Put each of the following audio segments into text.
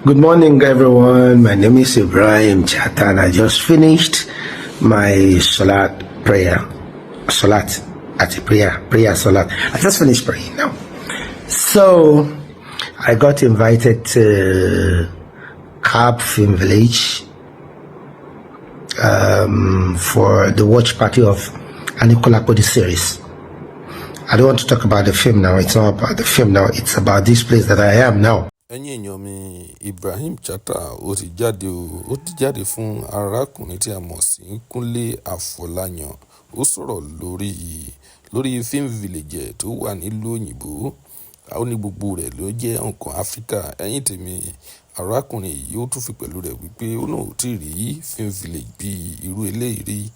Good morning, everyone. My name is Ibrahim Chatta, and I just finished my Salat prayer. Salat at prayer Salat. I just finished praying now. So I got invited to Cap Film Village for the watch party of OTI series. I don't want to talk about the film now. It's not about the film now. It's about this place that I am now. ẹ̀yin èèyàn mi Ibrahim Chatta ó ti jáde fún arákùnrin tí a mọ̀ sí Kúnlé Afọláyan. Ó sọ̀rọ̀ lórí film village tó wà nílùú òyìnbó. Ó ní gbogbo rẹ̀ ló jẹ́ nǹkan Áfíríkà. Ẹ̀yin tèmi, arákùnrin yìí ó tún fi pẹ̀lú rẹ̀ wípé ó náà ò tí ì rí film village bí irú eléyìí rí.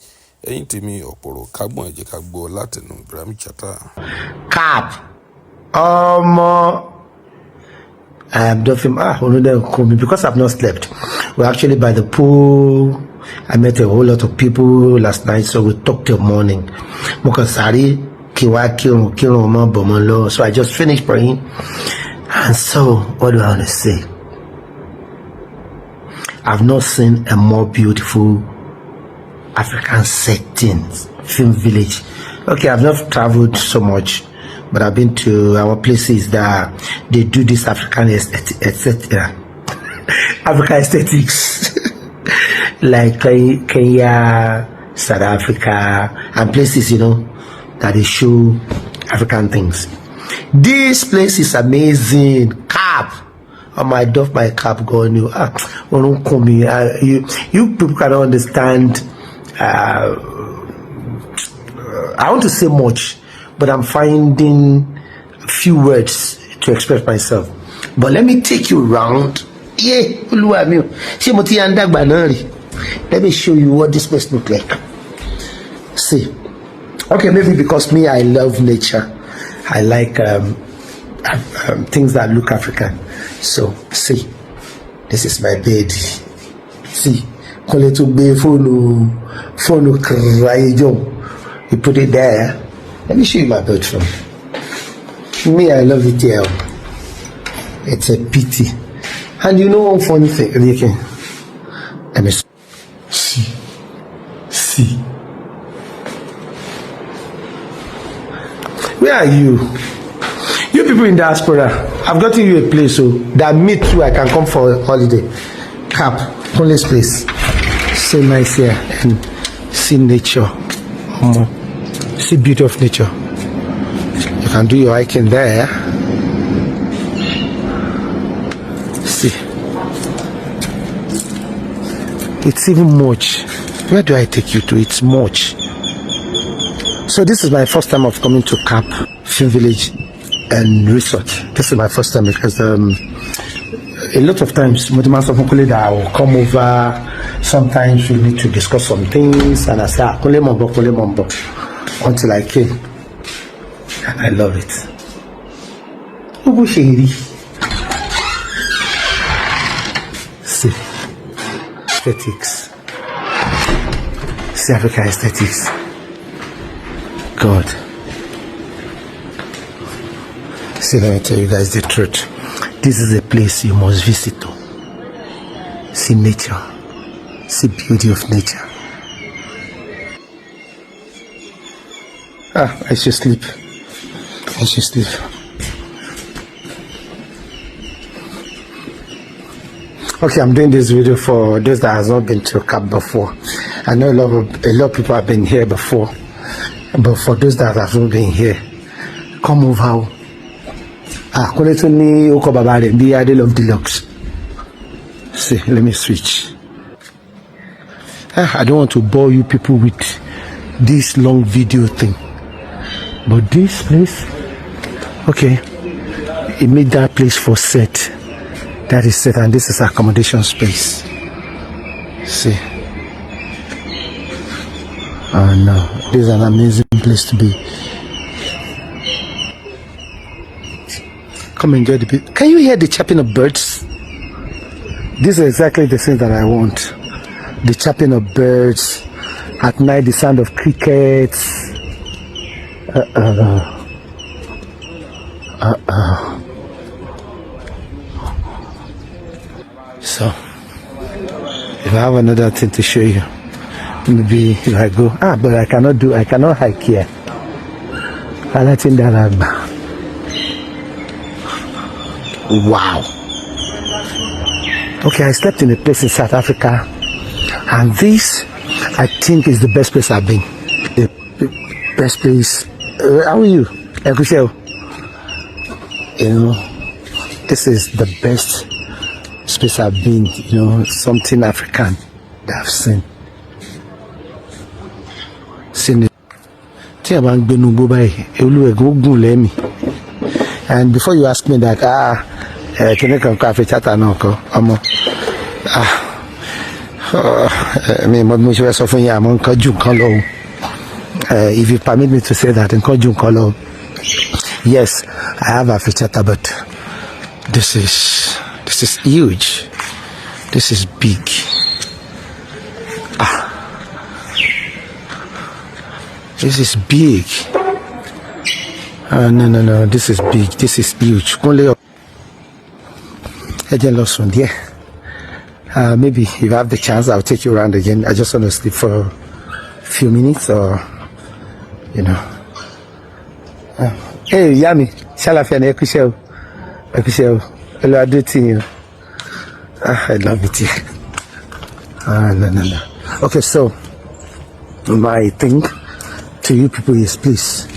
Ẹ̀yin tèmi, ọ̀pọ̀rọ̀ kágbọ̀n ẹ jẹ́ ká gbọ́ látẹnu Ibrahim Chatta. Cap because I've not slept. We're actually by the pool. I met a whole lot of people last night, so we talked till morning. So I just finished praying. And so, what do I want to say? I've not seen a more beautiful African setting, film village. Okay, I've not traveled so much, but I've been to our places that they do this African aesthetics, like Kenya, South Africa, and places, that they show African things. This place is amazing. Cap, on my doff, my cap going. You people cannot understand. I want to say much, but I'm finding a few words to express myself. But let me take you around. Let me show you what this place looks like. See. Okay, maybe because me, I love nature. I like things that look African. So, see. This is my bed. See. You put it there. Let me show you my bedroom. Me, I love it here. It's a pity. And you know one funny thing, Ricky? Let me see. Where are you? You people in diaspora, I've gotten you a place so that me too, I can come for a holiday. Cap, Kunle's place. So nice here and see nature. See beauty of nature. You can do your hiking there. See, it's even much. Where do I take you to? It's much. So this is my first time of coming to Cap Film Village and Resort. This is my first time because a lot of times that I will come over. Sometimes we need to discuss some things, and I say until I came. And I love it. See, aesthetics. See African aesthetics. God. See, let me tell you guys the truth. This is a place you must visit. See nature. See beauty of nature. I should sleep. Okay, I'm doing this video for those that has not been to Cap before. I know a lot of people have been here before, but for those that have not been here, come over. I love deluxe. See, let me switch. I don't want to bore you people with this long video thing, but this place, okay, it made that place for set. That is set, and this is accommodation space. See. Oh no, this is an amazing place to be. Come enjoy the bit. Can you hear the chirping of birds? This is exactly the thing that I want. The chirping of birds. At night, the sound of crickets. So if I have another thing to show you, maybe if I go, but I cannot hike here. I think that wow. Okay, I slept in a place in South Africa, and this, I think, is the best place I've been. The best place. How are you? You know, this is the best space I've been. You know, something African that I've seen. It. And before you ask me that, can you come coffee chat or no? If you permit me to say that, yes, I have a chatter, but this is huge. This is big. This is big. No, this is big. This is huge. Maybe if I have the chance, I'll take you around again. I just want to sleep for a few minutes, or you know. Hey, Yami, Shalafia, Ekushel, hello, I do you. I love it here. No. Okay, so my thing to you people is, please,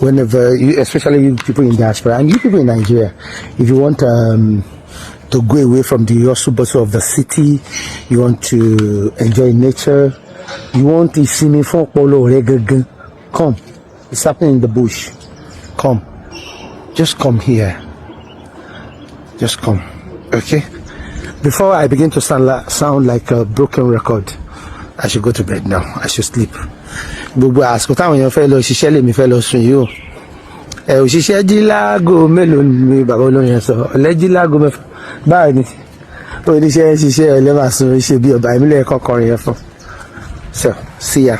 whenever you, especially you people in diaspora and you people in Nigeria, if you want to go away from the hustle bustle of the city, you want to enjoy nature, you want to see me from Polo, come. It's happening in the bush. Come. Just come here. Just come. Okay? Before I begin to sound like a broken record, I should go to bed now. I should sleep. Gbogbo àsìkò táwọn èèyàn fẹ́ lọ ṣiṣẹ́ lèmi fẹ́ lọ sùn yìí o. Òṣìṣẹ́ jí láago mélòó ni bàbá olórin yẹn sọ? Ọ̀lẹ jí láago mẹ́fà. Báwo ni oníṣẹ́ ṣiṣẹ́ ẹlẹ́màsùn ṣe bí ọba ìmílẹ̀ kọkọrin yẹn fún? So, see ya.